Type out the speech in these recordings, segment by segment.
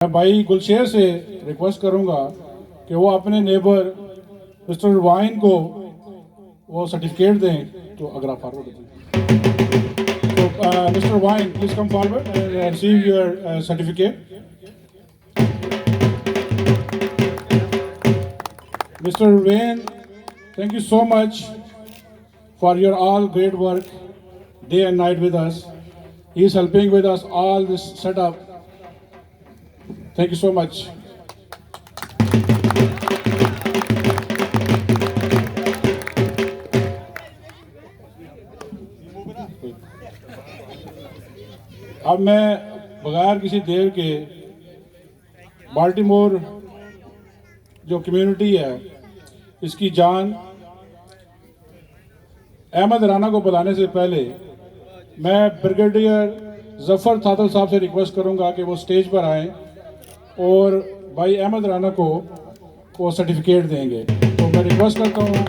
मैं भाई गुलशेर से रिक्वेस्ट करूंगा कि वो अपने नेबर मिस्टर वाइन को वो सर्टिफिकेट दें। तो अगर आप फॉरवर्ड तो mister wine please come forward and receive your certificate. Mister when, thank you so much for your all great work day and night with us. He is helping with us all this setup. Thank you so much. अब मैं बगैर किसी देर के Baltimore जो community है इसकी जान अहमद राना को बुलाने से पहले मैं ब्रिगेडियर जफर थातल साहब से रिक्वेस्ट करूंगा कि वो स्टेज पर आएं और भाई अहमद राना को वो सर्टिफिकेट देंगे। तो मैं रिक्वेस्ट करता हूँ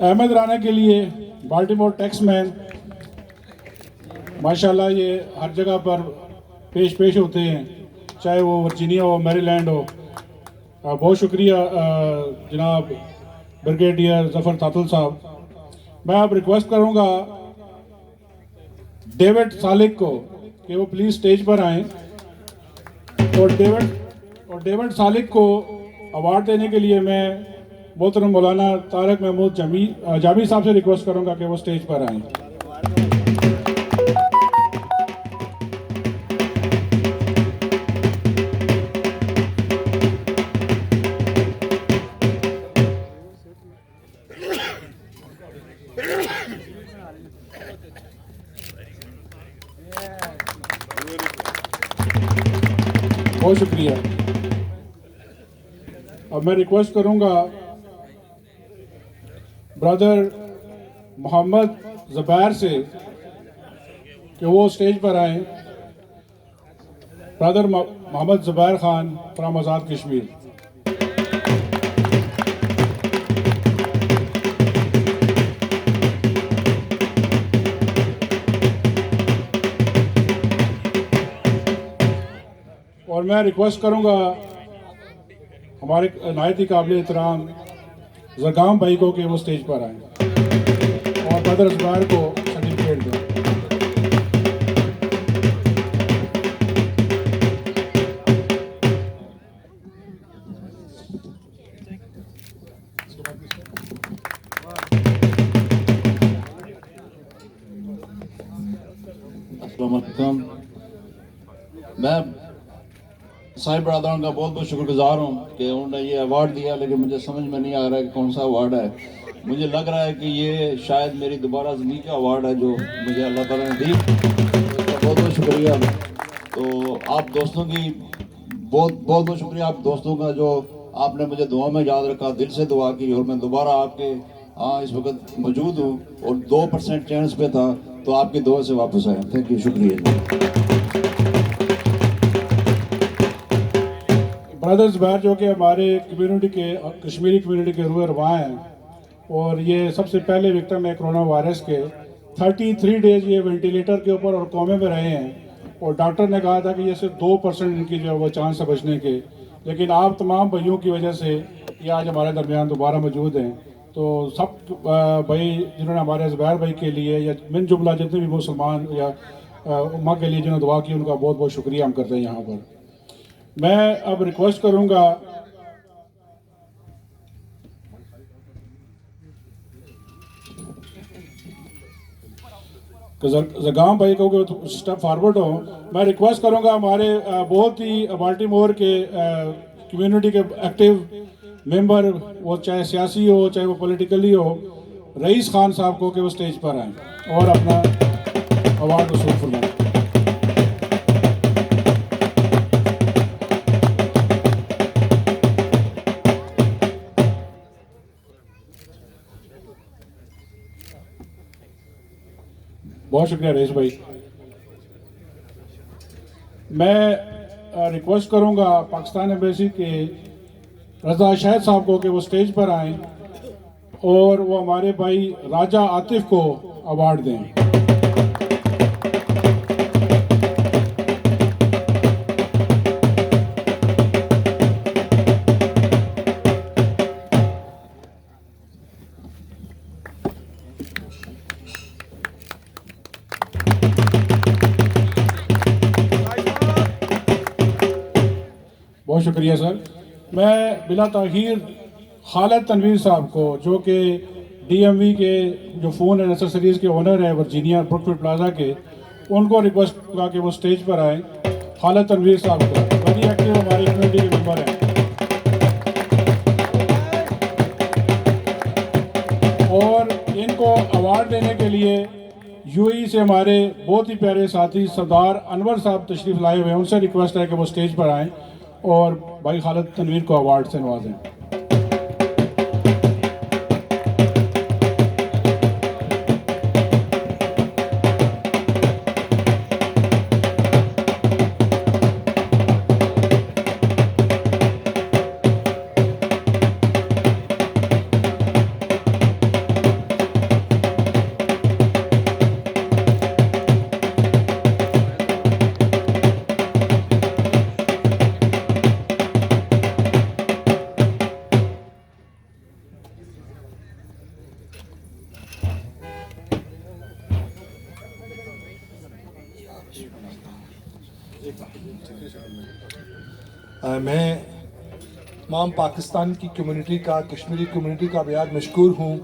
अहमद राना के लिए बाल्टीमोर टैक्समैन माशाल्लाह ये हर जगह पर पेश होते हैं, चाहे वो वर्जीनिया हो, मैरीलैंड हो। बहुत शुक्रिया जनाब ब्रिगेडियर जफर तातुल साहब। मैं अब रिक्वेस्ट करूंगा डेविड सालिक को कि वो प्लीज़ स्टेज पर आएं और डेविड सालिक को अवार्ड देने के लिए मैं मोहतरम मौलाना तारक महमूद जामी साहब से रिक्वेस्ट करूंगा कि वो स्टेज पर आएं। बहुत शुक्रिया। अब मैं रिक्वेस्ट करूंगा ब्रदर मोहम्मद ज़ुबैर से कि वो स्टेज पर आएं। Brother Mohammad Zubair Khan from Azad Kashmir. और मैं रिक्वेस्ट करूंगा हमारे नायती काबिल एहतराम ज़रगाम भाई को कि वो स्टेज पर आए और ब्रदर ज़ुबैर को सर्टिफिकेट दें। अस्सलाम वालेकुम। मैं साहिब बरदरान का बहुत बहुत शुक्रगुजार हूँ कि उन्होंने ये अवार्ड दिया, लेकिन मुझे समझ में नहीं आ रहा है कि कौन सा अवार्ड है। मुझे लग रहा है कि ये शायद मेरी दोबारा ज़िंदगी का अवार्ड है जो मुझे अल्लाह ताला ने दी। उसका बहुत बहुत शुक्रिया। तो आप दोस्तों की बहुत बहुत शुक्रिया, आप दोस्तों का जो आपने मुझे दुआ में याद रखा, दिल से दुआ की, और मैं दोबारा आपके इस वक्त मौजूद हूँ और 2% चांस पे था, तो आपकी दुआ से वापस आया। थैंक यू, शुक्रिया। ब्रदर ज़ुबैर जो कि हमारे कम्युनिटी के कश्मीरी कम्युनिटी के रूए रवा हैं और ये सबसे पहले विक्टिम है कोरोना वायरस के। 33 डेज ये वेंटिलेटर के ऊपर और कोमे में रहे हैं और डॉक्टर ने कहा था कि ये सिर्फ 2% इनकी जो है वो चांस है बचने के। लेकिन आप तमाम भाइयों की वजह से ये आज हमारे दरमियान दोबारा मौजूद हैं। तो सब भाई जिन्होंने हमारे ज़ुबैर भाई के लिए या मिन जुमला जितने भी मुसलमान या उम्मा के लिए जिन्होंने दुआ की, उनका बहुत बहुत शुक्रिया हम करते हैं यहाँ पर। मैं अब रिक्वेस्ट करूंगा ज़रगाम भाई को स्टेप फॉरवर्ड हो। मैं रिक्वेस्ट करूंगा हमारे बहुत ही बाल्टीमोर के कम्युनिटी के एक्टिव मेंबर, वो चाहे सियासी हो चाहे वो पॉलिटिकली हो, रईस खान साहब को कि वो स्टेज पर आए और अपना अवार्ड वसूल फरमाएं। बहुत शुक्रिया रईस भाई। मैं रिक्वेस्ट करूंगा पाकिस्तान एम्बेसी के रजा शाहिद साहब को कि वो स्टेज पर आएं और वो हमारे भाई राजा आतिफ को अवार्ड दें। बहुत शुक्रिया सर। मैं बिला ताखीर खालिद तनवीर साहब को, जो कि डीएमवी के जो फ़ोन एंड एसेसरीज़ के ओनर हैं वर्जीनिया ब्रुकफील्ड प्लाजा के, उनको रिक्वेस्ट करा कि वो स्टेज पर आए। खालिद तनवीर साहब को, वेरी एक्टिव हमारी कम्युनिटी के मेम्बर हैं, और इनको अवार्ड देने के लिए यूएई से हमारे बहुत ही प्यारे साथी सरदार अनवर साहब तशरीफ़ लाए हुए हैं। उनसे रिक्वेस्ट है कि वो स्टेज पर आएँ और भाई खालिद तनवीर को अवार्ड से नवाजें। मैं तमाम पाकिस्तान की कम्युनिटी का, कश्मीरी कम्युनिटी का बेहद मशकूर हूँ,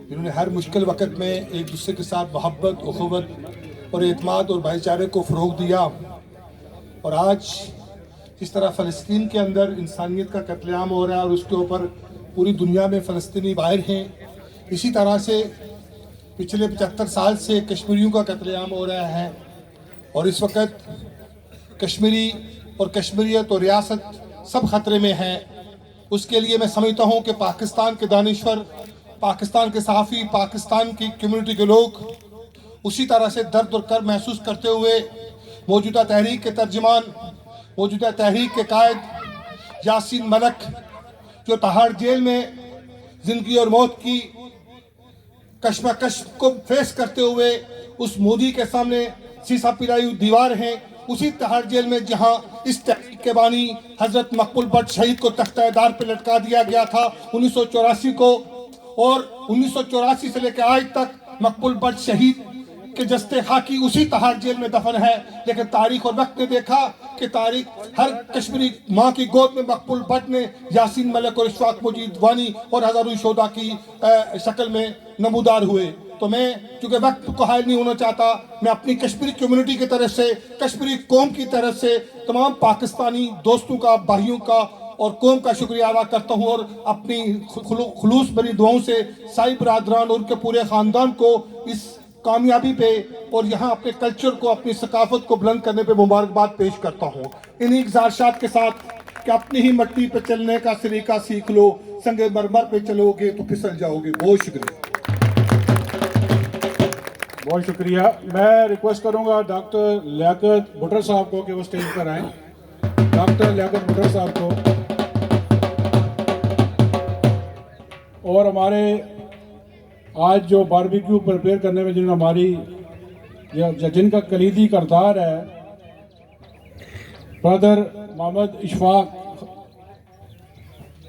जिन्होंने हर मुश्किल वक़्त में एक दूसरे के साथ मोहब्बत, उखुवत और एतमाद और भाईचारे को फ़रोग़ दिया। और आज जिस तरह फ़लस्तीन के अंदर इंसानियत का कत्लेआम हो रहा है और उसके ऊपर पूरी दुनिया में फ़लस्तीनी बाहर हैं, इसी तरह से पिछले 75 साल से कश्मीरियों का कत्लेआम हो रहा है। और इस वक्त कश्मीरी और कश्मीरियत और रियासत सब ख़तरे में है। उसके लिए मैं समझता हूँ कि पाकिस्तान के दानिश्वर, पाकिस्तान के सहाफ़ी, पाकिस्तान की कम्युनिटी के लोग उसी तरह से दर्द और कर्ब महसूस करते हुए मौजूदा तहरीक के तर्जमान, मौजूदा तहरीक के कायद यासीन मलिक, जो तहाड़ जेल में ज़िंदगी और मौत की कशमकश को फेस करते हुए उस मोदी के सामने शीशा पिलाई दीवार हैं, उसी तहाड़ जेल में जहां इस तहरीक के बानी हजरत मकबूल भट्ट शहीद को तख्ता-ए-दार पे लटका दिया गया था 1984 को, और 1984 से लेकर आज तक मकबूल भट्ट शहीद के जस्ते खाकी उसी तहाड़ जेल में दफन है। लेकिन तारीख और वक्त ने देखा कि तारीख हर कश्मीरी माँ की गोद में मकबूल भट्ट ने यासीन मलिक और इशफाक मुजीद वानी और हजारों शोधा की शक्ल में नमूदार हुए। तो मैं चूँकि वक्त को हायल नहीं होना चाहता, मैं अपनी कश्मीरी कम्युनिटी की तरफ से, कश्मीरी कौम की तरफ से तमाम पाकिस्तानी दोस्तों का, भाइयों का और कौम का शुक्रिया अदा करता हूँ, और अपनी खुलूस भरी दुआओं से साई बरादरान और उनके पूरे ख़ानदान को इस कामयाबी पे और यहाँ अपने कल्चर को, अपनी सकाफत को बुलंद करने पे मुबारकबाद पेश करता हूँ। इन्हीं गुज़ारिशात के साथ कि अपनी ही मिट्टी पे चलने का सलीका सीख लो, संगे मरमर पे चलोगे तो फिसल जाओगे। बहुत शुक्रिया। बहुत शुक्रिया। मैं रिक्वेस्ट करूंगा डॉक्टर लियाकत भुट्टर साहब को कि वो स्टेज पर आएं। डॉक्टर लियाकत भुट्टर साहब को, और हमारे आज जो बारबेक्यू प्रिपेयर करने में जिन्होंने जिनका कलीदी किरदार है, ब्रदर मोहम्मद इशफाक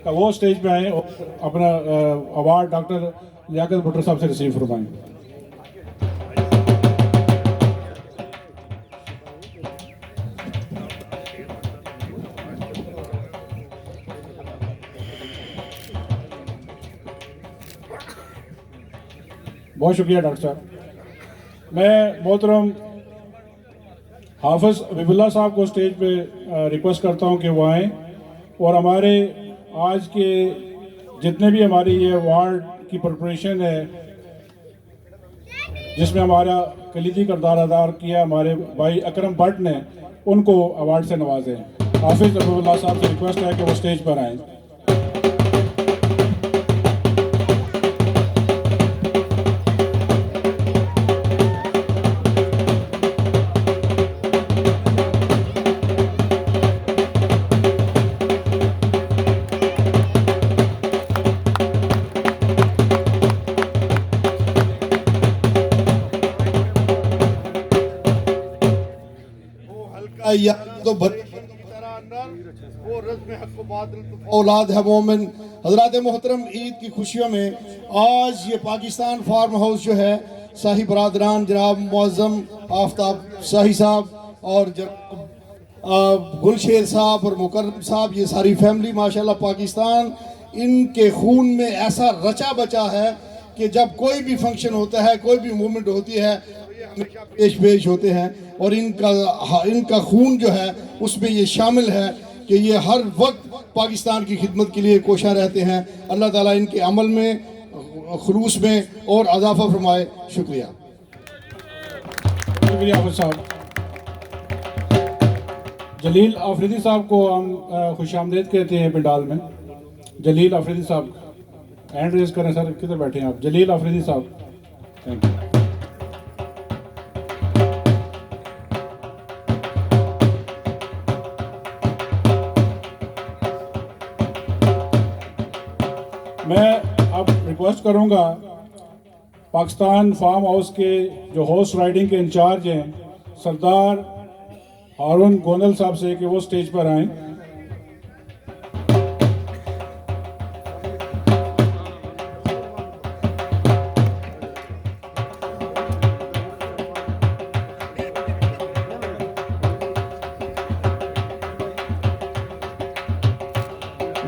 का, वो स्टेज पे आए और अपना अवार्ड डॉक्टर लियाकत भुट्टर साहब से रिसीव फरमाएं। बहुत शुक्रिया डॉक्टर साहब। मैं मोहतरम हाफिज़ हबीबुल्लाह साहब को स्टेज पे रिक्वेस्ट करता हूं कि वो आएँ और हमारे आज के जितने भी हमारी ये अवार्ड की प्रिपरेशन है, जिसमें हमारा कलीदी किरदार अदा किया हमारे भाई अकरम भट्ट ने, उनको अवार्ड से नवाजें। हाफिज़ हबीबुल्लाह साहब से रिक्वेस्ट है कि वो स्टेज पर आएँ। या तो औलाद है मोमिन। हजरात मोहतरम, ईद की खुशियों में आज ये पाकिस्तान फार्म हाउस जो है, शाही बरादरान जनाब मुअज़्ज़म आफ्ताब शाही साहब और गुलशेर साहब और मुकर्रम साहब, ये सारी फैमिली माशाल्लाह पाकिस्तान, इनके खून में ऐसा रचा बचा है कि जब कोई भी फंक्शन होता है, कोई भी मूवमेंट होती है, पेश होते हैं। और इनका खून जो है उसमें ये शामिल है कि ये हर वक्त पाकिस्तान की खिदमत के लिए कोशा रहते हैं। अल्लाह ताला इनके अमल में, खुलूस में और अज़ाफ़ा फरमाए। शुक्रिया। शुक्रिया आफिद साहब। जलील आफरीदी साहब को हम खुशामदीद कहते हैं पंडाल में। जलील आफरीदी साहब हैंड रेज करें सर, किधर बैठे हैं आप? जलील आफरीदी साहब, थैंक यू। मैं अब रिक्वेस्ट करूंगा पाकिस्तान फार्म हाउस के जो हॉर्स राइडिंग के इंचार्ज हैं सरदार हारून गोंदल साहब से कि वो स्टेज पर आएं।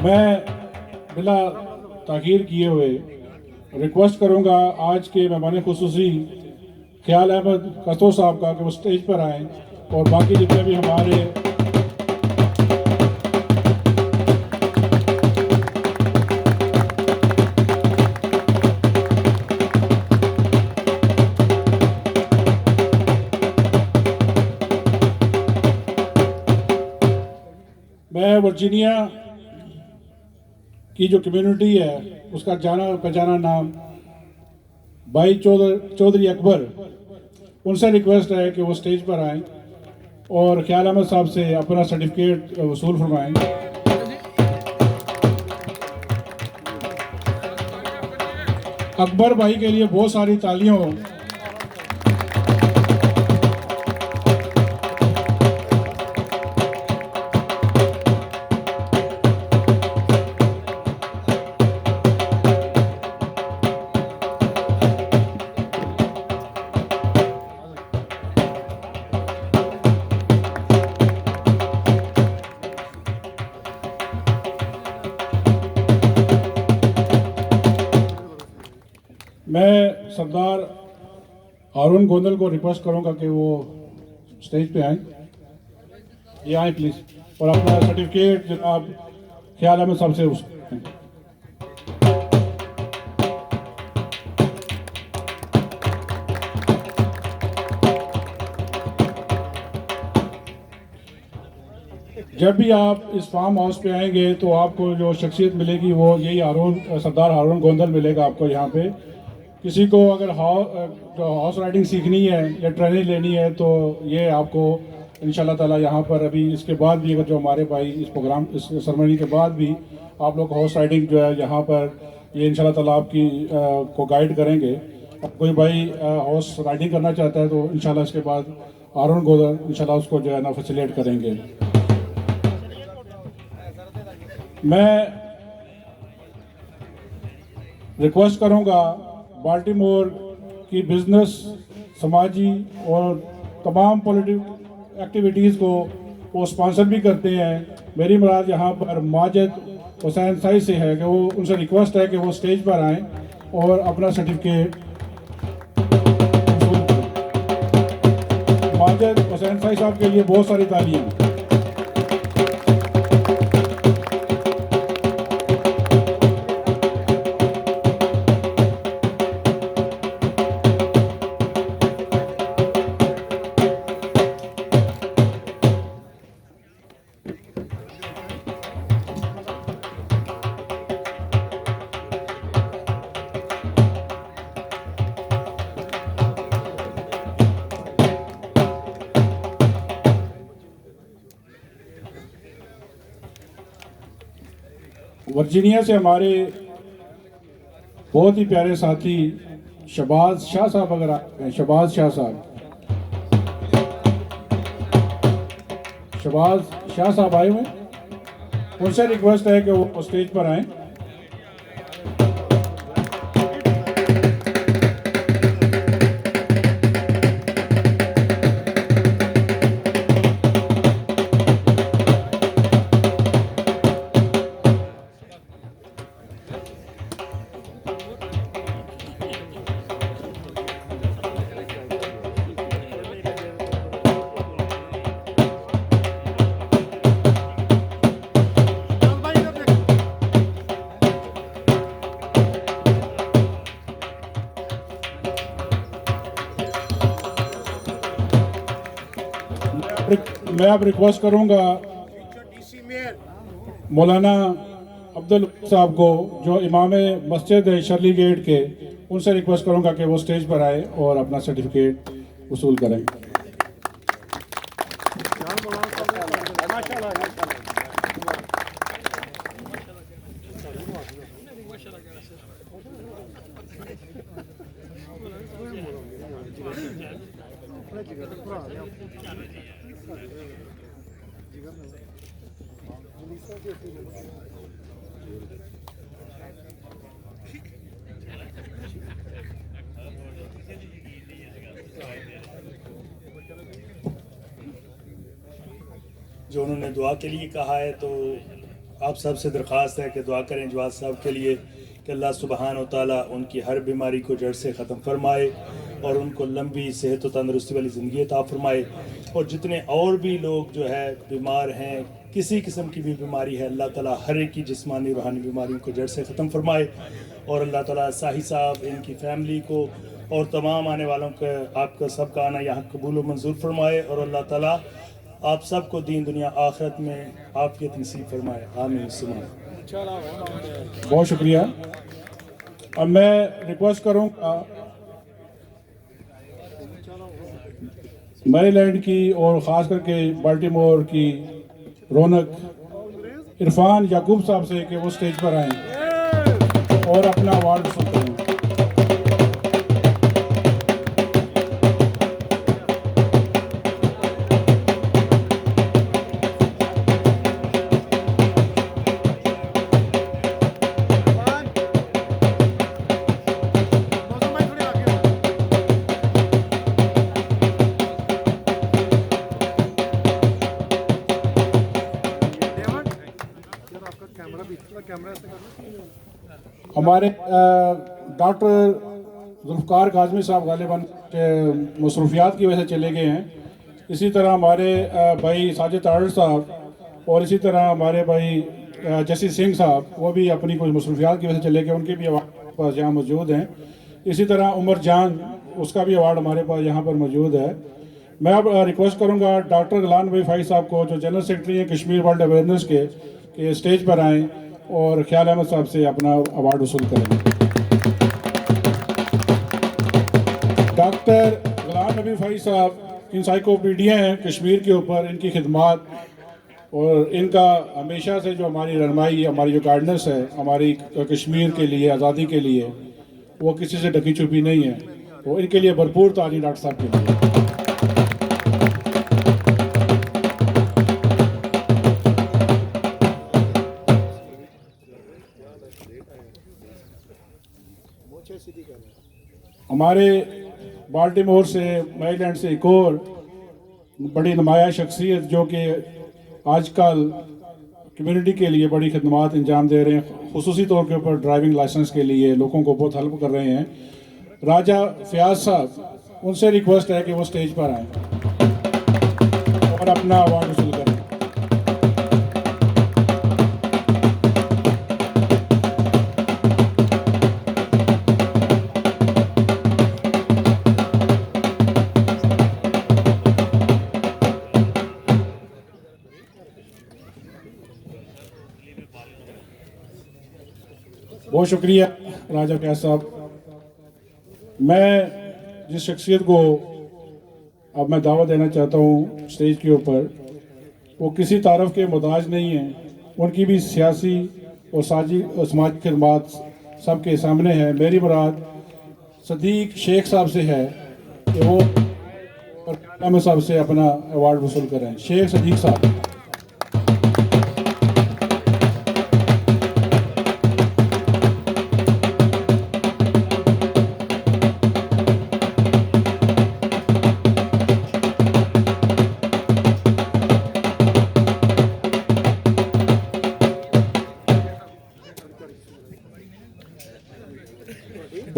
मैं बिला ताखीर किए हुए रिक्वेस्ट करूंगा आज के मेहमान खुसूसी ख्याल अहमद कस्तो साहब का कि वो स्टेज पर आएँ और बाकी जितने भी हमारे मैं वर्जीनिया की जो कम्युनिटी है उसका जाना पहचाना नाम भाई चौधरी अकबर, उनसे रिक्वेस्ट है कि वो स्टेज पर आएं और ख्याल अहमद साहब से अपना सर्टिफिकेट वसूल फरमाएं। अकबर भाई के लिए बहुत सारी तालियां हो। मैं सरदार हारून गोंदल को रिक्वेस्ट करूंगा कि वो स्टेज पे आएं। ये आए प्लीज और अपना सर्टिफिकेट जनाब ख्याल अहमद साहब से उस जब भी आप इस फार्म हाउस पे आएंगे तो आपको जो शख्सियत मिलेगी वो यही सरदार हारून गोंदल मिलेगा आपको यहाँ पे। किसी को अगर हॉर्स राइडिंग सीखनी है या ट्रेनिंग लेनी है तो ये आपको इंशाल्लाह ताला यहाँ पर अभी इसके बाद भी अगर जो हमारे भाई इस प्रोग्राम इस सेरेमनी के बाद भी आप लोग हॉर्स राइडिंग जो है यहाँ पर ये इंशाल्लाह ताला आपकी को गाइड करेंगे। अब कोई भाई हॉर्स राइडिंग करना चाहता है तो इंशाल्लाह इसके बाद हारून गोंदल इंशाल्लाह उसको जो है ना फैसिलिटेट करेंगे। मैं रिक्वेस्ट करूँगा बाल्टीमोर की बिजनेस, समाजी और तमाम पॉलिटिकल एक्टिविटीज़ को वो स्पॉन्सर भी करते हैं। मेरी मुराद यहाँ पर माजिद हुसैन साई से है कि वो उनसे रिक्वेस्ट है कि वो स्टेज पर आएँ और अपना सर्टिफिकेट। माजिद हुसैन साई साहब के लिए बहुत सारी तालियां। वर्जीनिया से हमारे बहुत ही प्यारे साथी शहबाज शाह साहब, अगर शहबाज शाह साहब शहबाज शाह साहब आए हुए, उनसे रिक्वेस्ट है कि वो स्टेज पर आएँ। मैं अब रिक्वेस्ट करूंगा मौलाना अब्दुल साहब को, जो इमाम मस्जिद है शर्ली गेट के, उनसे रिक्वेस्ट करूंगा कि वो स्टेज पर आए और अपना सर्टिफिकेट वसूल करें। जो उन्होंने दुआ के लिए कहा है, तो आप सब से दरख्वास्त है कि दुआ करें जवाद साहब के लिए कि अल्लाह सुब्हान व तआला उनकी हर बीमारी को जड़ से ख़त्म फरमाए और उनको लंबी सेहत व तंदरुस्ती वाली ज़िंदगी अता फरमाए। और जितने और भी लोग जो है बीमार हैं, किसी किस्म की भी बीमारी है, अल्लाह ताला हर एक की जिस्मानी रूहानी बीमारियों को जड़ से ख़त्म फरमाए। और अल्लाह ताला साही साहब, इनकी फैमिली को और तमाम आने वालों का, आपका सबका आना यहाँ कबूल व मंजूर फरमाए। और अल्लाह ताला आप सबको दीन दुनिया आखिरत में आफियत नसीब फरमाए। आमीन सुमा। बहुत शुक्रिया। अब मैं रिक्वेस्ट करूंगा मैरीलैंड की और ख़ास करके बाल्टीमोर की रौनक इरफान याकूब साहब से कि वो स्टेज पर आएँ और अपना अवार्ड वसूल करें। हमारे डॉक्टर जुल्फ़कार काज़मी साहब गालिबन के मसरूफियात की वजह से चले गए हैं। इसी तरह हमारे भाई साजिद तारड़ साहब और इसी तरह हमारे भाई जसी सिंह साहब, वो भी अपनी कुछ मसरूफियात की वजह से चले गए, उनके भी अवार्ड पास यहाँ मौजूद हैं। इसी तरह उमर जान, उसका भी अवार्ड हमारे पास यहाँ पर मौजूद है। मैं अब रिक्वेस्ट करूँगा डॉक्टर गुलाम नबी फ़ाइज़ साहब को, जो जनरल सेक्रेटरी हैं कश्मीर वर्ल्ड अवेयरनेस के स्टेज पर आएँ और ख्याल अहमद साहब से अपना अवार्ड वसूल करेंगे। डॉक्टर गुलाम नबी फ़ाइज़ साहब इंसाइक्लोपीडिया हैं कश्मीर के ऊपर, इनकी खिदमात और इनका हमेशा से जो हमारी रहनुमाई, हमारी जो गाइडेंस है हमारी कश्मीर के लिए, आज़ादी के लिए, वो किसी से ढकी छुपी नहीं है। तो इनके लिए भरपूर तारीफ डॉक्टर साहब के लिए। हमारे बाल्टीमोर से, मैरीलैंड से एक और बड़ी नुमाया शख्सियत जो कि आजकल कम्युनिटी के लिए बड़ी खदमात अंजाम दे रहे हैं, खुसूसी तौर के ऊपर ड्राइविंग लाइसेंस के लिए लोगों को बहुत हेल्प कर रहे हैं, राजा फयाज साहब, उनसे रिक्वेस्ट है कि वो स्टेज पर आएँ और अपना अवार्ड वसूल करें। बहुत शुक्रिया राजा फयाज साहब। मैं जिस शख्सियत को अब मैं दावा देना चाहता हूँ स्टेज के ऊपर, वो किसी तारफ़ के मुताज नहीं हैं। उनकी भी सियासी और समाजी खिदमात सबके सामने है। मेरी मुराद सदीक शेख साहब से है कि वो और साहब से अपना अवार्ड वसूल करें। शेख सदीक साहब।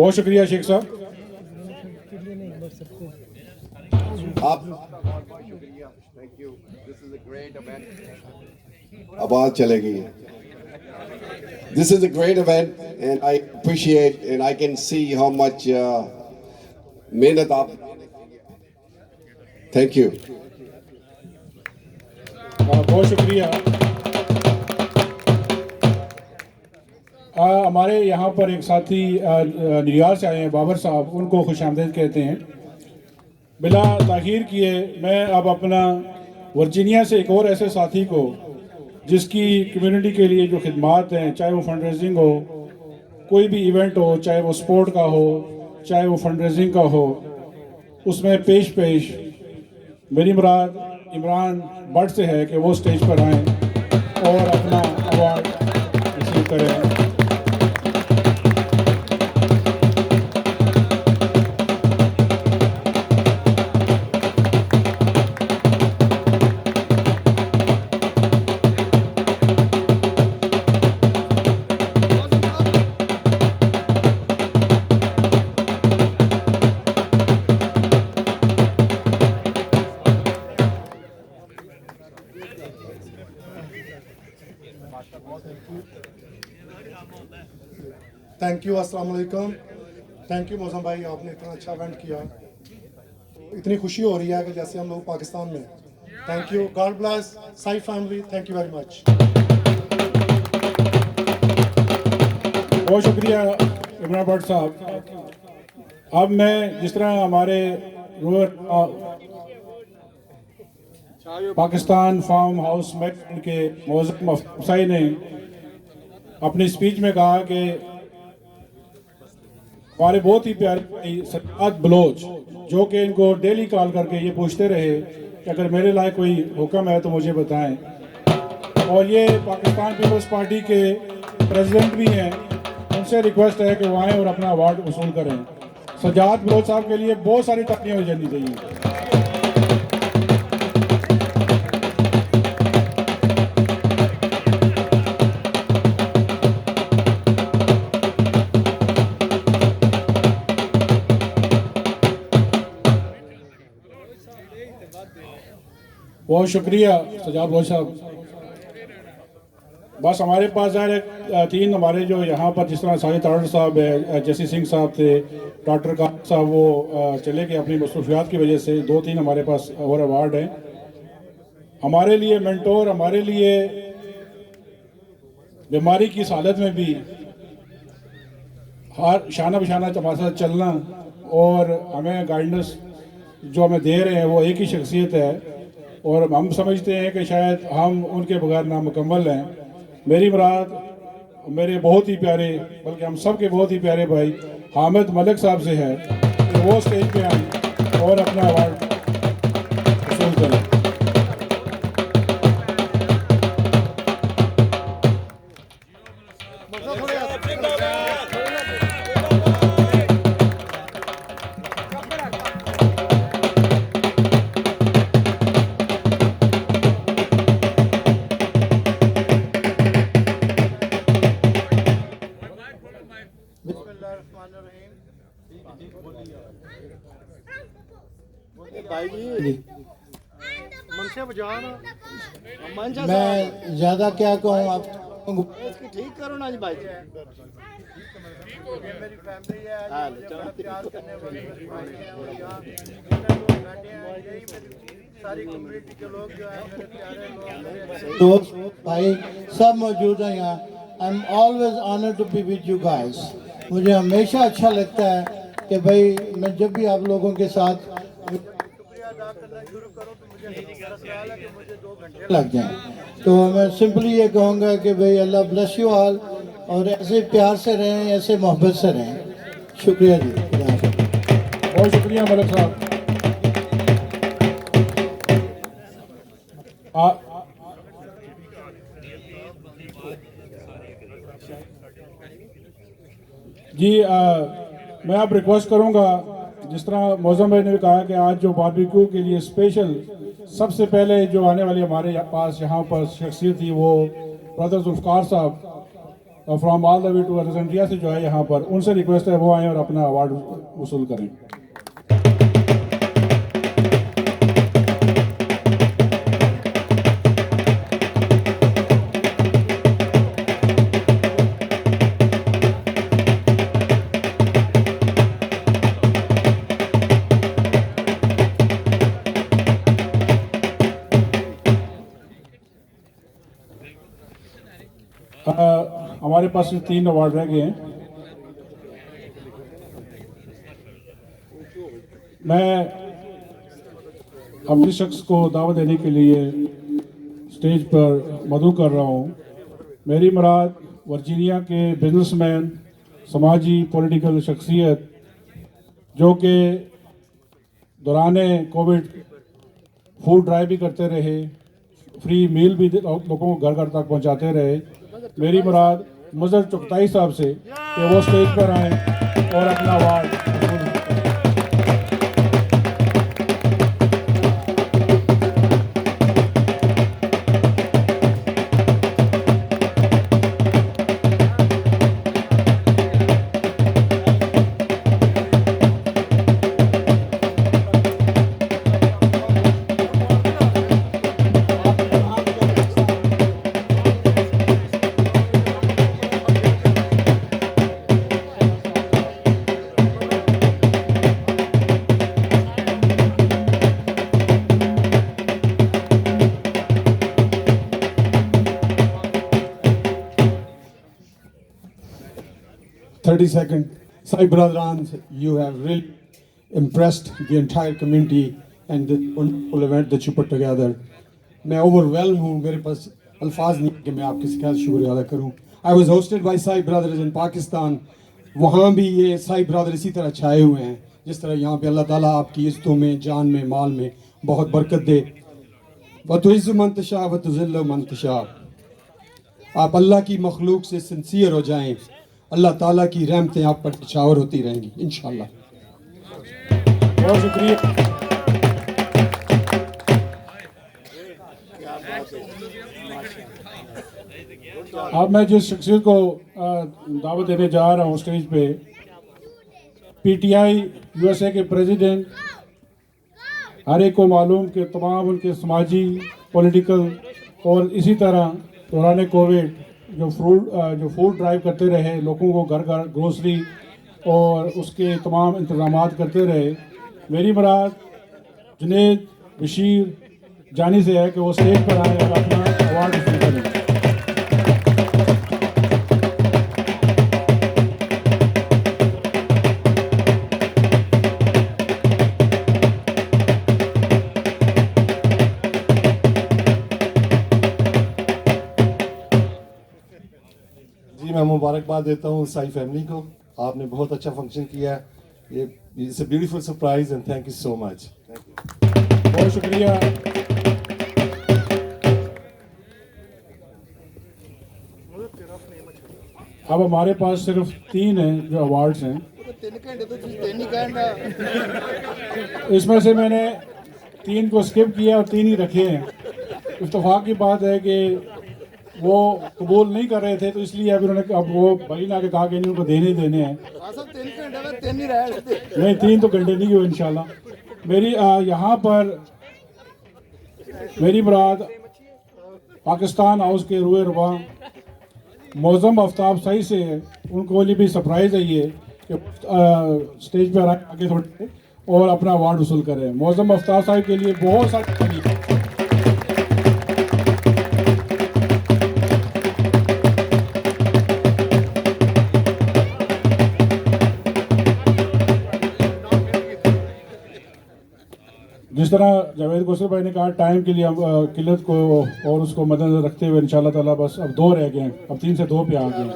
बहुत शुक्रिया शेख साहब। आवाज चलेगी। This is a great event and I appreciate and I can see how much मेहनत आप। Thank you. बहुत शुक्रिया। हमारे यहाँ पर एक साथी न्यूयॉर्क से आए हैं, बाबर साहब, उनको खुशामदीद कहते हैं। बिला ताखीर किए मैं अब अपना वर्जीनिया से एक और ऐसे साथी को जिसकी कम्युनिटी के लिए जो खिदमात हैं, चाहे वो फंड रेजिंग हो, कोई भी इवेंट हो, चाहे वो स्पोर्ट का हो, चाहे वो फंड रेजिंग का हो, उसमें पेश मेरी मुराद इमरान भट्ट से है कि वो स्टेज पर आएँ और अपना अवार्ड रिसीव करें। थैंक यू, अस्सलाम वालेकुम। थैंक यू मौसम भाई, आपने इतना अच्छा इवेंट किया। इतनी खुशी हो रही है कि जैसे हम लोग पाकिस्तान में। Thank you, God bless Sai family, thank you very much. बहुत शुक्रिया इमरान भट्ट साहब। अब मैं जिस तरह हमारे पाकिस्तान फार्म हाउस मैगजीन के मौजूद मफसाई ने अपनी स्पीच में कहा कि हमारे बहुत ही प्यारे भाई सज्जाद बलोच, जो कि इनको डेली कॉल करके ये पूछते रहे कि अगर मेरे लायक कोई हुक्म है तो मुझे बताएं, और ये पाकिस्तान पीपल्स पार्टी के प्रेसिडेंट भी हैं, उनसे रिक्वेस्ट है कि वो आएँ और अपना अवार्ड वसूल करें। सज्जाद बलोच साहब के लिए बहुत सारी तालियां हो जानी चाहिए। बहुत शुक्रिया सज्जाद बलोच साहब। बस हमारे पास ज़ाहिर तीन हमारे जो यहाँ पर जिस तरह साजिद तारड़ साहब है, जैसी सिंह साहब थे, डॉक्टर का साहब वो चले गए अपनी मसरूफियात की वजह से। दो तीन हमारे पास और अवार्ड हैं। हमारे लिए मेंटोर, हमारे लिए बीमारी की इस हालत में भी हर शाना बशाना हमारे साथ चलना और हमें गाइडेंस जो हमें दे रहे हैं, वो एक ही शख्सियत है, और हम समझते हैं कि शायद हम उनके बगैर नामुकम्मल हैं। मेरी मुराद मेरे बहुत ही प्यारे, बल्कि हम सब के बहुत ही प्यारे भाई हामिद मलिक साहब से है कि वो स्टेज पे आए और अपना अवार्ड वसूल करें। मैं ज्यादा क्या कहूँ, आप ठीक करो ना जी भाई। मेरी फैमिली है, प्यार करने वाली सारी कम्युनिटी के लोग जो है, मेरे प्यारे लोग, दोस्त भाई सब मौजूद हैं यहाँ। I am always honoured to be with you guys. मुझे हमेशा अच्छा लगता है कि भाई मैं जब भी आप लोगों के साथ लग जाए, तो मैं सिंपली ये कहूँगा कि भाई अल्लाह ब्लेस यू ऑल, और ऐसे प्यार से रहें, ऐसे मोहब्बत से रहें। शुक्रिया जी, बहुत शुक्रिया मलिक साहब। जी मैं अब रिक्वेस्ट करूंगा, जिस तरह मौजम भाई ने कहा कि आज जो बारबेक्यू के लिए स्पेशल सबसे पहले जो आने वाली हमारे पास यहाँ पर शख्सियत थी, वो ब्रदर जुल्फकार साहब, from all the way to Alexandria से जो है यहाँ पर, उनसे रिक्वेस्ट है वो आएँ और अपना अवार्ड वसूल करें। हमारे पास 3 अवार्ड रह गए हैं। मैं अपने शख्स को दावत देने के लिए स्टेज पर मदऊ कर रहा हूँ। मेरी मुराद वर्जीनिया के बिजनेसमैन, समाजी पॉलिटिकल शख्सियत जो कि दौरान कोविड फूड ड्राइव भी करते रहे, फ्री मील भी लोगों को घर घर तक पहुँचाते रहे। मेरी मुराद मुज़र चुगताई साहब से कि वो स्टेज पर आएँ और अपना award. Second, Sai Bradran, you have really impressed the entire community and the wonderful event that you put together. मैं overwhelmed हूँ, मेरे पास अल्फाज नहीं कि मैं आपके साथ शुक्रिया अदा करूँ। I was hosted by Sai Brothers in Pakistan. वहाँ भी ये Sai Brothers इसी तरह छाए हुए हैं जिस तरह यहाँ पे अल्लाह ताला आपकी इज़्ज़तों में, जान में, माल में बहुत बरकत दे। वतुइज़्ज़ु मन तशा वतुज़िल्लु मन तशा। आप अल्लाह की मखलूक से सिंसियर हो जाएं, अल्लाह ताला की रहमतें आप पर निछावर होती रहेंगी इंशाअल्लाह। बहुत शुक्रिया। अब मैं जिस शख्सियत को दावत देने जा रहा हूँ स्टेज पे, पीटीआई यूएसए के प्रेसिडेंट, हर एक को मालूम कि तमाम उनके समाजी, पॉलिटिकल और इसी तरह दौरान कोविड जो फूड ड्राइव करते रहे, लोगों को घर घर ग्रोसरी और उसके तमाम इंतज़ामात करते रहे। मेरी मुराद जुनेद बशीर जानी से है कि वो स्टेज पर आए और अपना अवार्ड हासिल करें। मैं मुबारकबाद देता हूँ साई फैमिली को। आपने बहुत अच्छा फंक्शन किया है। ये it's a beautiful surprise and thank you so much. बहुत शुक्रिया। अब हमारे पास सिर्फ 3 हैं जो अवार्ड्स हैं। इसमें से मैंने 3 को स्किप किया और 3 ही रखे हैं। इत्तेफाक की बात है कि वो कबूल नहीं कर रहे थे, तो इसलिए अब उन्होंने, अब वो भाई ने आके कहा कि इनको देने ही देने हैं। नहीं, 3 तो घंटे नहीं हुए इंशाल्लाह। मेरी यहाँ पर मेरी मुराद पाकिस्तान हाउस के रूए रवा मौज़म आफ्ताब सही से है। उनको लिए भी सरप्राइज़ है ये कि स्टेज पर आगे थोड़े और अपना अवार्ड वसूल करें। मौज़म आफ्ताब साहब के लिए बहुत सारी जिस तरह जावेद खुसरो भाई ने कहा, टाइम के लिए किल्लत को और उसको मद्देनजर रखते हुए इंशाल्लाह ताला बस अब 2 रह गए हैं, अब 3 से 2 पे आ गए हैं।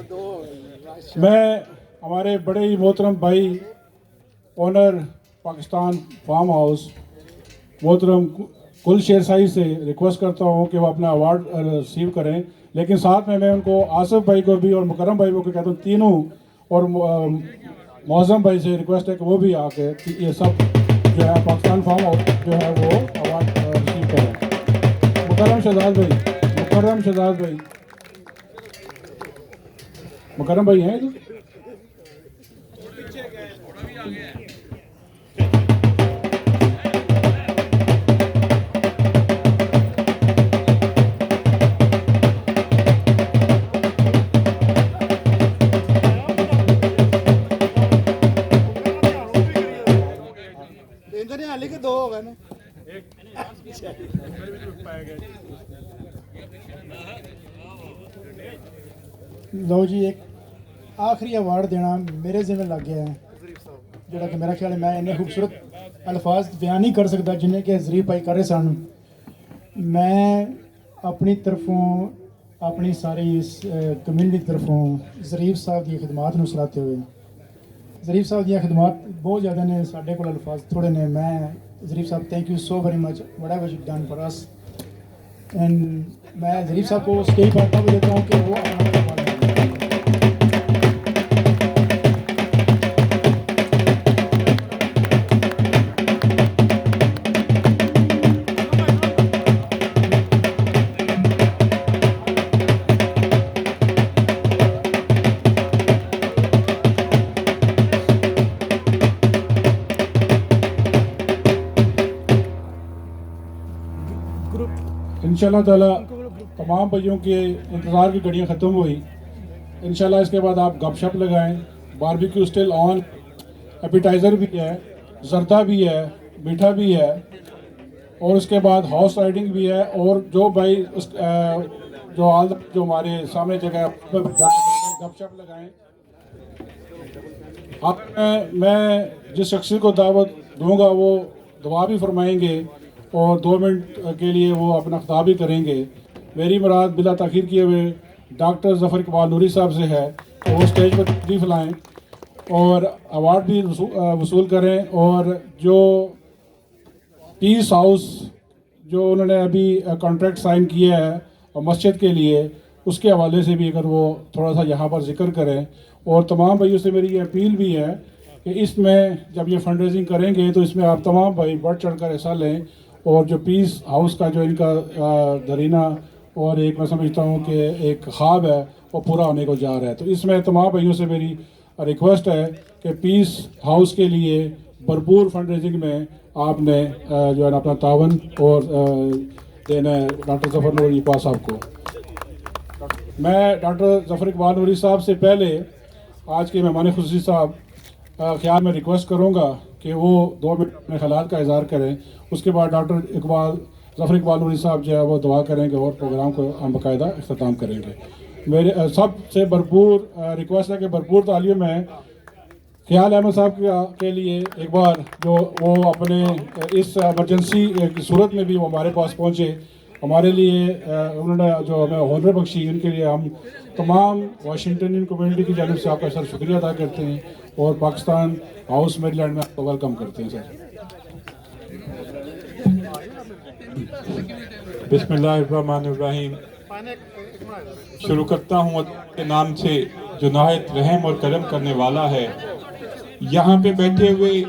मैं हमारे बड़े ही मोहतरम भाई ओनर पाकिस्तान फार्म हाउस मोहतरम कुल शेर साई से रिक्वेस्ट करता हूँ कि वो अपना अवार्ड रिसीव करें, लेकिन साथ में मैं उनको आसिफ भाई को भी और मुकरम भाई को कहता हूँ, तीनों और मौज़म भाई से रिक्वेस्ट है कि वो भी आके ये सब जो है पाकिस्तान फार्म हाउस जो है वो अवार्ड रिसीव करें। मुकरम शहजाद भाई, मुकरम भाई हैं इधर? इंद्र ने हाली के 2 हो गए ना। लो जी, एक आखिरी अवार्ड देना मेरे जिम्मे लग गया है, जोड़ा कि मेरा ख्याल है मैं इन्ने खूबसूरत अल्फाज बयान नहीं कर सकता जिन्हें कि ज़रीफ भाई कर रहे सन। मैं अपनी तरफों, अपनी सारी इस कम्यूनिटी तरफों ज़रीफ साहब की खिदमात नूं सराहते हुए, ज़रीफ साहब दी खिदमात बहुत ज़्यादा ने, साढ़े को अल्फाज थोड़े ने। मैं ज़रीफ साहब thank you so very much, whatever you done for us. And मैं ज़रीफ साहब को स्टेज पर भी देता हूँ कि वो अपना इंशाल्लाह ताला तमाम भाइयों के इंतज़ार की घड़ियाँ ख़त्म हुई। इंशाल्लाह इसके बाद आप गपशप लगाएं। बारबेक्यू स्टिल ऑन, एपिटाइज़र भी है, जर्दा भी है, मीठा भी है, और उसके बाद हॉर्स राइडिंग भी है। और जो भाई उस जो हमारे सामने जगह गपशप लगाएं। आप मैं जिस शख्स को दावत दूंगा वो दुआ भी फरमाएंगे और 2 मिनट के लिए वो अपना खिताब भी करेंगे। मेरी मुराद बिला ताखीर किए हुए डॉक्टर ज़फ़र इकबाल नूरी साहब से है कि वो स्टेज पर तशरीफ़ लाएँ और अवार्ड भी वसूल करें। और जो पीस हाउस जो उन्होंने अभी कॉन्ट्रैक्ट साइन किया है और मस्जिद के लिए, उसके हवाले से भी अगर वो थोड़ा सा यहाँ पर जिक्र करें। और तमाम भाइयों से मेरी ये अपील भी है कि इसमें जब ये फंड रेजिंग करेंगे तो इसमें आप तमाम भाई बढ़ चढ़ कर हिस्सा लें। और जो पीस हाउस का जो इनका दरीना और एक मैं समझता हूँ कि एक ख्वाब है वो पूरा होने को जा रहा है। तो इसमें तमाम भाइयों से मेरी रिक्वेस्ट है कि पीस हाउस के लिए भरपूर फंड रेजिंग में आपने जो है ना अपना तावन और देना है डॉक्टर ज़फ़र नूरी इकबाल साहब को। मैं डॉक्टर ज़फ़र इकबाल नूरी साहब से पहले आज के मेहमान खुसूसी साहब ख्याल में रिक्वेस्ट करूँगा कि वो 2 मिनट अपने ख्यालात का इज़हार करें। उसके बाद डॉक्टर ज़फ़र इकबाल नूरी साहब जो है वो दुआ करेंगे और प्रोग्राम को हम बाकायदा अख्ताम करेंगे। मेरे सबसे भरपूर रिक्वेस्ट है कि भरपूर तालियों में ख्याल अहमद साहब के लिए एक बार जो वो अपने इस एमरजेंसी की सूरत में भी वो हमारे पास पहुँचे, हमारे लिए उन्होंने जो हमें हौसला बख्शी, उनके लिए हम तमाम वाशिंगटन कम्युनिटी की जानिब से आपका सर शुक्रिया अदा करते हैं और पाकिस्तान हाउस मेरीलैंड में आपको वेलकम करते हैं सर। बिस्मिल्लाहिर्रहमानिर्रहीम। शुरू करता हूँ के नाम से जो नाहित रहम और करम करने वाला है। यहाँ पे बैठे हुए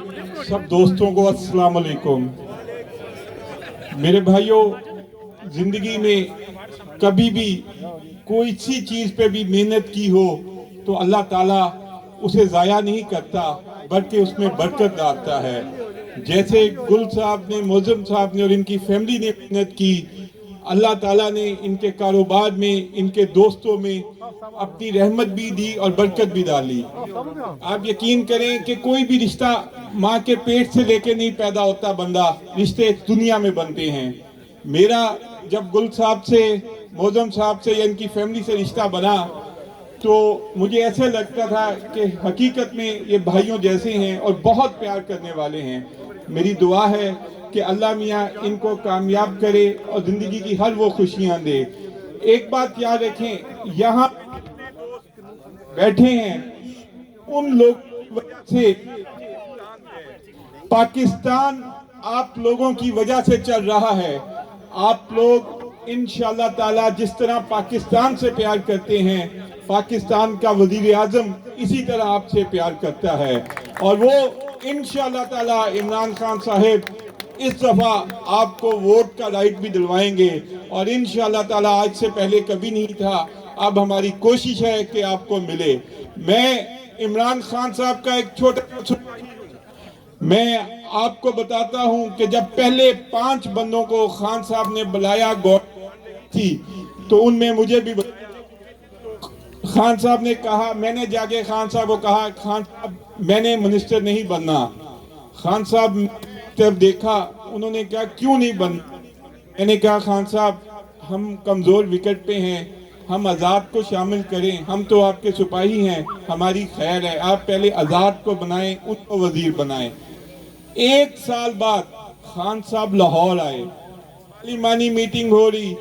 सब दोस्तों को अस्सलाम वालेकुम। मेरे भाइयों, जिंदगी में कभी भी कोई सी चीज पे भी मेहनत की हो तो अल्लाह ताला उसे ज़ाया नहीं करता बल्कि उसमें बरकत डालता है। जैसे गुल साहब ने, मोज़म साहब ने और इनकी फैमिली ने मेहनत की, अल्लाह ताला ने इनके कारोबार में, इनके दोस्तों में अपनी रहमत भी दी और बरकत भी डाली। आप यकीन करें कि कोई भी रिश्ता माँ के पेट से लेके नहीं पैदा होता बंदा, रिश्ते दुनिया में बनते हैं। मेरा जब गुल साहब से, मोज़म साहब से या इनकी फैमिली से रिश्ता बना तो मुझे ऐसे लगता था कि हकीकत में ये भाइयों जैसे हैं और बहुत प्यार करने वाले हैं। मेरी दुआ है कि अल्लाह मियाँ इनको कामयाब करे और ज़िंदगी की हर वो खुशियाँ दे। एक बात याद रखें, यहाँ बैठे हैं उन लोग की वजह से पाकिस्तान आप लोगों की वजह से चल रहा है। आप लोग इंशाअल्लाह ताला जिस तरह पाकिस्तान से प्यार करते हैं, पाकिस्तान का वजीर आजम इसी तरह आपसे प्यार करता है और वो इंशाअल्लाह ताला इमरान खान साहब इस दफा आपको वोट का राइट भी दिलवाएंगे। और इंशाअल्लाह ताला आज से पहले कभी नहीं था अब हमारी कोशिश है कि आपको मिले। मैं इमरान खान साहब का एक छोटा, मैं आपको बताता हूं कि जब पहले 5 बंदों को खान साहब ने बुलाया थी तो उनमें मुझे भी खान साहब ने कहा, मैंने जाके खान साहब को कहा, खान साहब मैंने मिनिस्टर नहीं बनना। खान साहब जब देखा उन्होंने कहा क्यों नहीं बनना। मैंने कहा खान साहब हम कमज़ोर विकेट पे हैं, हम आज़ाद को शामिल करें, हम तो आपके सिपाही हैं, हमारी खैर है, आप पहले आज़ाद को बनाएं, उनको वजीर बनाएं। 1 साल बाद खान साहब लाहौर आए, पार्लिमानी मीटिंग हो रही,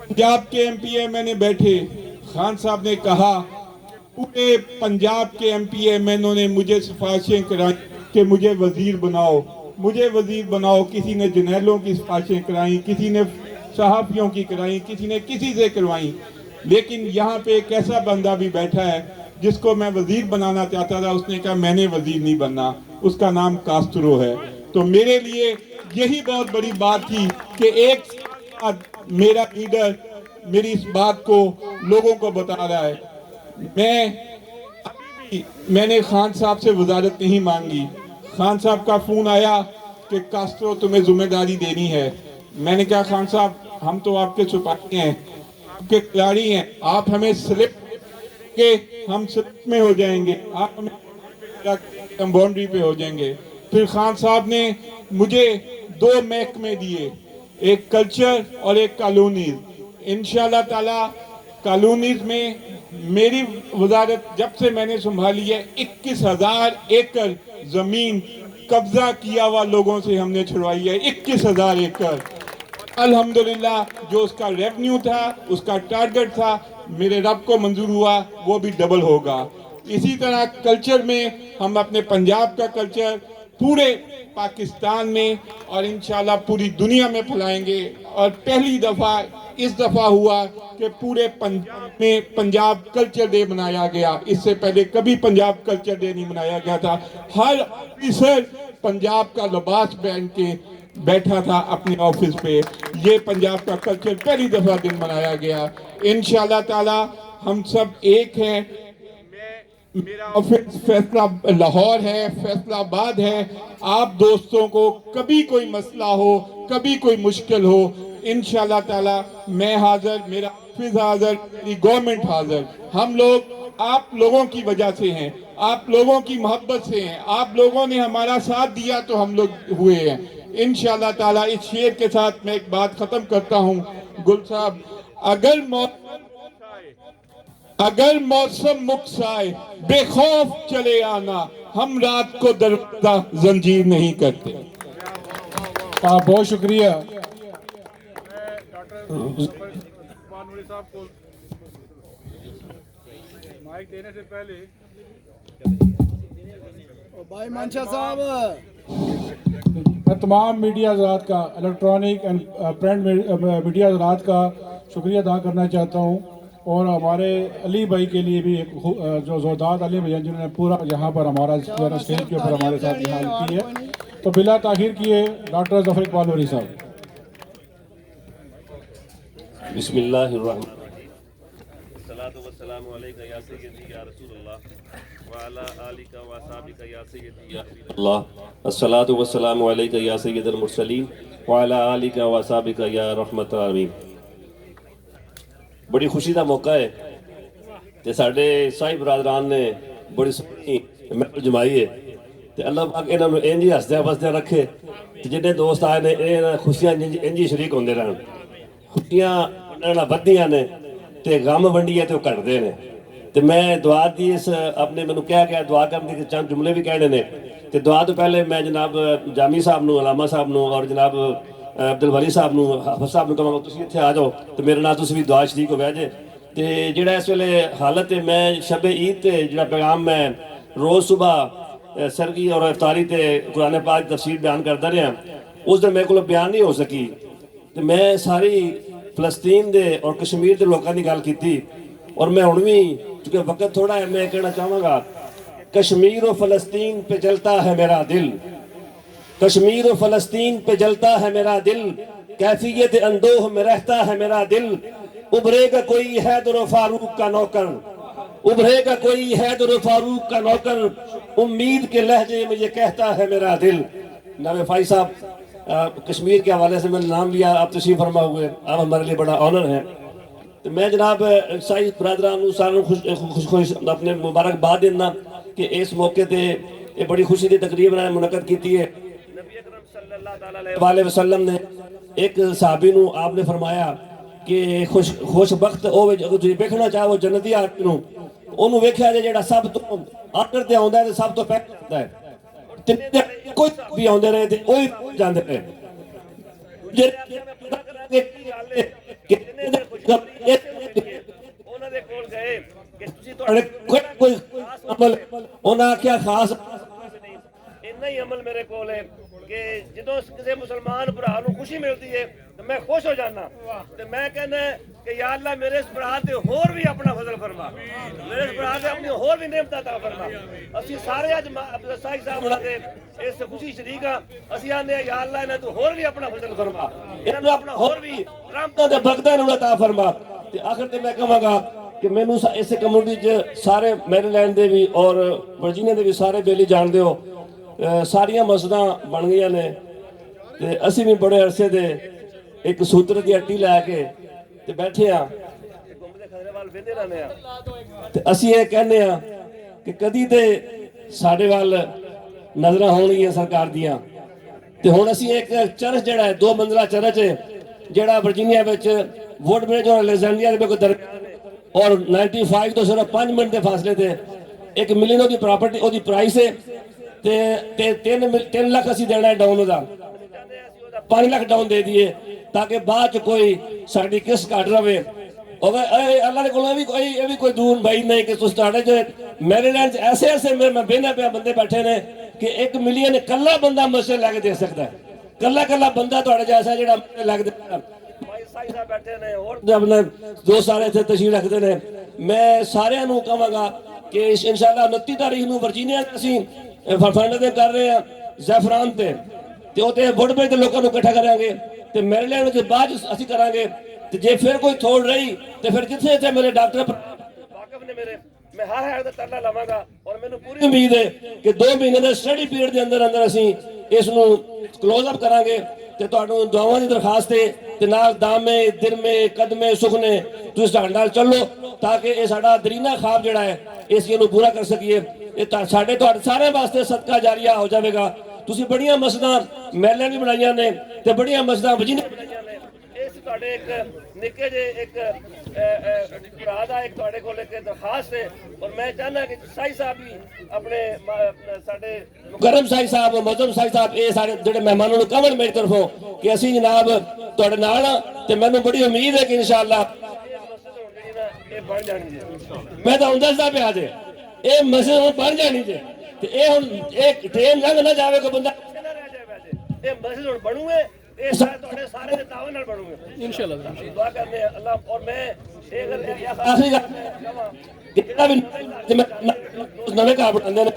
पंजाब के एमपी एमएनए बैठे। खान साहब ने कहा पूरे पंजाब के एमपी एमएनए ने मुझे सिफारिशें कराई कि मुझे वजीर बनाओ, मुझे वजीर बनाओ। किसी ने जर्नैलों की सिफारिशें कराई, किसी ने सहाफ़ियों की कराई, किसी ने किसी से करवाई, लेकिन यहाँ पे एक ऐसा बंदा भी बैठा है जिसको मैं वजीर बनाना चाहता था, उसने कहा मैंने वजीर नहीं बनना, उसका नाम कास्ट्रो है। तो मेरे लिए यही बहुत बड़ी बात थी कि एक साथ मेरा लीडर मेरी इस बात को लोगों को बता रहा है। मैंने खान साहब से वजारत नहीं मांगी। खान साहब का फोन आया कि कास्ट्रो तुम्हें जिम्मेदारी देनी है। मैंने कहा खान साहब हम तो आपके सिपाही हैं, आपके खिलाड़ी हैं, आप हमें स्लिप के हम स्लिप में हो जाएंगे, आप हमें बाउंड्री पे हो जाएंगे। फिर खान साहब ने मुझे 2 महकमे दिए, एक कल्चर और एक कॉलोनीज। इंशाल्लाह ताला कॉलोनीज में मेरी वजारत जब से मैंने संभाली है 21,000 एकड़ जमीन कब्जा किया हुआ लोगों से हमने छुड़वाई है। 21,000 एकड़ अल्हम्दुलिल्लाह। जो उसका रेवेन्यू था, उसका टारगेट था, मेरे रब को मंजूर हुआ, वो भी डबल होगा। इसी तरह कल्चर में हम अपने पंजाब का कल्चर पूरे पाकिस्तान में और इंशाल्लाह पूरी दुनिया में फैलाएंगे। और पहली दफा इस दफा हुआ कि पूरे पंजाब में पंजाब कल्चर डे मनाया गया। इससे पहले कभी पंजाब कल्चर डे नहीं मनाया गया था। हर ऑफिसर पंजाब का लिबास पहन के बैठा था अपने ऑफिस पे। ये पंजाब का कल्चर पहली दफा दिन मनाया गया। इंशाल्लाह ताला हम सब एक हैं। मेरा ऑफिस फैसला लाहौर है, फैसलाबाद है। आप दोस्तों को कभी कोई मसला हो, कभी कोई मुश्किल हो, इंशाल्लाह ताला मैं हाजिर, मेरा ऑफिस हाजिर, मेरी गवर्नमेंट हाजिर। हम लोग आप लोगों की वजह से हैं, आप लोगों की मोहब्बत से हैं, आप लोगों ने हमारा साथ दिया तो हम लोग हुए हैं। इंशाल्लाह ताला इस शेर के साथ मैं एक बात खत्म करता हूँ। गुल साहब, अगर मौसम मुकसाए बेखौफ चले आना, हम रात को दरवाजा जंजीर नहीं करते। बहुत शुक्रिया। माइक देने से पहले भाई मानशा साहब, मैं तमाम मीडिया हज़रात का, इलेक्ट्रॉनिक एंड प्रिंट मीडिया हज़रात का शुक्रिया अदा करना चाहता हूँ। और हमारे अली भाई के लिए भी एक जो ज़ोरदार अली भैया जिन्होंने पूरा यहाँ पर हमारा स्टेज के ऊपर हमारे साथ निहाल की है। तो बिला ताखिर किए डॉक्टर ज़फ़र इकबाल वरी साहब। बिस्मिल्लाहिर्रहमानिर्रहीम। सलातु वस्सलामु अलैका या सय्यदी या रसूलल्लाह व अला आलिका व असहाबिका या सय्यदी या रसूलल्लाह। अस्सलातु वस्सलामु अलैका या सय्यदल मुरसलीन व अला आलिका व असहाबिका या रहमतुल आलमीन। बड़ी खुशी का मौका है ते साडे साई बरादरान ने बड़ी सोहनी महफिल जमाई है ते अल्लाह पाक इन्हां नूं इंज ही हसदे वसदे रखे ते जिन्ने दोस्त आए ने इह खुशियां इंज ही शरीक होंदे रहन। खुशियां वंडण वधियां ने ते गम वंडिए ते घटदे ने। ते मैं दुआ दी इस अपने मैनूं कह के दुआ करने के चंद जुमले भी कहने ने ते दुआ तो पहले मैं जनाब जामी साहब नूं, अलामा साहब नूं और जनाब अब्दुल वली साहब नूं, हाफिज़ साहब नूं कहांगा तुसीं इत्थे आ जाओ ते मेरे नाल तुसीं भी दुआ शरीक हो बैठे। ते जिहड़ा इस वेले हालत है, मैं शब ईद ते जिहड़ा पैगाम मैं रोज़ सुबह सरगी और इफ्तारी ते कुरान पाक की तफसीर बयान करता रहा, उस दिन मेरे को बयान नहीं हो सकी। तो मैं सारी फलस्तीन दे और कश्मीर के लोगों की गल की और मैं हुण भी चूँकि वक्त थोड़ा है मैं कहना चाहवागा, कश्मीर और फलस्तीन पे जलता है मेरा दिल, कश्मीर और फलस्तीन पे जलता है मेरा दिल, कैफियत अंदोह में रहता है मेरा दिल, उभरेगा कोई हैदर फारूक का नौकर, उभरेगा कोई हैदर फारूक का नौकर, उम्मीद के लहजे में ये कहता है मेरा दिल। नाम फाई साहब कश्मीर के हवाले से मैंने नाम लिया, आप तशरीफ फरमा हुए, आप हमारे लिए बड़ा ऑनर है। तो मैं जनाब साई बरादरान सारों खुश अपने मुबारकबाद देना कि इस मौके ते ये बड़ी खुशी की तकरीब मुनक़द की है। नबी अकरम सल्लल्लाहु अलैहि वसल्लम ने एक सहाबी नू आपने फरमाया कि खुश बख्त होवे जो तुसीं देखना चाहो जन्नती आदमी नू, ओनू वेख्या जे जेड़ा सब तो आखिर ते आउंदा है ते सब तो पहले आउंदा है। तिन्ने कोई भी आउंदे रहे ते ओही जांदे रहे। जे पता करांगे की गल है कि जिन्ने दे खुशखबरी ਉਹਨਾਂ ਦੇ ਕੋਲ ਗਏ ਕਿ ਤੁਸੀਂ ਤੁਹਾਡੇ ਕੋਈ ਖਾਸ ਅਮਲ, ਉਹਨਾਂ ਆਖਿਆ ਖਾਸ ਨਹੀਂ, ਇੰਨਾ ਹੀ ਅਮਲ ਮੇਰੇ ਕੋਲ ਹੈ ਕਿ ਜਦੋਂ ਕਿਸੇ ਮੁਸਲਮਾਨ ਭਰਾ ਨੂੰ ਖੁਸ਼ੀ ਮਿਲਦੀ ਹੈ ਤਾਂ ਮੈਂ ਖੁਸ਼ ਹੋ ਜਾਣਾ ਤੇ ਮੈਂ ਕਹਿੰਦਾ ਕਿ ਯਾ ਅੱਲਾ ਮੇਰੇ ਇਸ ਭਰਾ ਤੇ ਹੋਰ ਵੀ ਆਪਣਾ ਫਜ਼ਲ ਫਰਮਾ, ਮੇਰੇ ਇਸ ਭਰਾ ਤੇ ਆਪਣੀ ਹੋਰ ਵੀ ਨਿਮਤਾਂ ਤਾ ਫਰਮਾ। ਅਸੀਂ ਸਾਰੇ ਅੱਜ ਸਾਈ ਸਾਹਿਬ ਉਹਨਾਂ ਦੇ ਇਸ ਖੁਸ਼ੀ ਸ਼ਰੀਕ ਆ। ਅਸੀਂ ਆਨੇ ਆ ਯਾ ਅੱਲਾ ਇਹਨਾਂ ਤੋਂ ਹੋਰ ਵੀ ਆਪਣਾ ਫਜ਼ਲ ਫਰਮਾ, ਇਹਨਾਂ ਨੂੰ ਆਪਣਾ ਹੋਰ ਵੀ ਰਹਿਮਤਾਂ ਤੇ ਬਰਕਤਾਂ ਨੂੰ ਅਤਾ ਫਰਮਾ। ਤੇ ਆਖਰ ਤੇ ਮੈਂ ਕਹਾਂਗਾ कि मैनू इस कम्युनिटी च सारे मैरीलैंड के भी और वर्जीनिया के भी सारे बेली जानते हो, सारिया मस्जिदां बन गई ने ते असी भी बड़े अरसे दे एक सूत्र की हट्टी लैके ते बैठे हाँ ते असी ये कहने कि कदी ते साडे वाल नजर होणगियां सरकार दियां ते हुण असी एक चर्च जिहड़ा है 2 मंजिला चर्च है जिहड़ा वर्जीनिया विच वुडब्रिज और अलेक्जेंड्रिया दे बिल्कुल दरमियान और 95 तो सिर्फ 5 मिनट के फासले थे। 1 मिलियन की प्रॉपर्टी ओदी प्राइस है ते 3 लाख असी देना है डाउन का, 5 लाख डाउन दे दिए ताकि बाद च कोई साड़ी किस घट रहे। और अल्लाह को कोई दूर भाई नहीं कि जो मैरीलैंड ऐसे ऐसे मैं बेहना पे बंदे बैठे ने कि 1 मिलियन कला बंदा मसले लैके दे सकता है, कला कला बंदा थोड़े जैसा जो लैके दे बैठे ने और अपने दो सारे थे तशरीफ रखते हैं। मैं सारे कहांगा कि इंशाअल्लाह 29 तारीख को वर्जीनिया असीं फंड कर रहे हैं जैफरान ते ते वुडब्रिज के लोगों को इकट्ठा करांगे ते मैरीलैंड के बाद असीं करांगे ते जे फिर कोई थोड़ रही तो फिर जिथे जिथे मेरे डॉक्टर वाकिफ ने मेरे मैं हर है तरला लवांगा और मैनूं पूरी उम्मीद है कि 2 महीने के स्टडी पीरियड के अंदर अंदर असीं इसनूं क्लोज अप करांगे ते तुहानूं दुआवां दी दरखास्त है ते नाल दामे दिरमे कदमे सुखने तुसीं साडे नाल चलो ताकि ये साडा दरीना ख्वाब जिहड़ा है इस चीज़ नूं पूरा कर सकीए। ये साडे तुहाडे सारे वास्ते सदका जारिया हो जाएगा। तुसीं बड़ियां मस्जिदां मैरीलैंड भी बनाईयां ने ते बड़ियां मस्जिदां वर्जीनिया बनाईयां ने। इस तुहाडे एक निक्के जे एक भरा दा एक तुहाडे कोल एक दरखास्त है और मैं चाहना कि साई साहब भी अपने साडे मुकरम साई साहब मौजूद साई साहब ये सारे जिहड़े मेहमानों नूं कहण मेरी तरफों कि असीं जनाब तुहाडे नाल ते मैनूं बड़ी उम्मीद है कि इंशाअल्लाह ये बन जानी जे। मैं तो दसदा पिया जे ये मस्जिद हुण बन जानी जे ते ये हुण एक ट्रेन लंघ ना जावे कोई बंदा ना रह जावे जे। ये मस्जिद हुण बनूए ये सारे सारे तावन नाल बनूए इंशाअल्लाह। दुआ करने अल्लाह और मैं एक आखिरी गल कि जेड़ा भी नवे घर बनांदे ने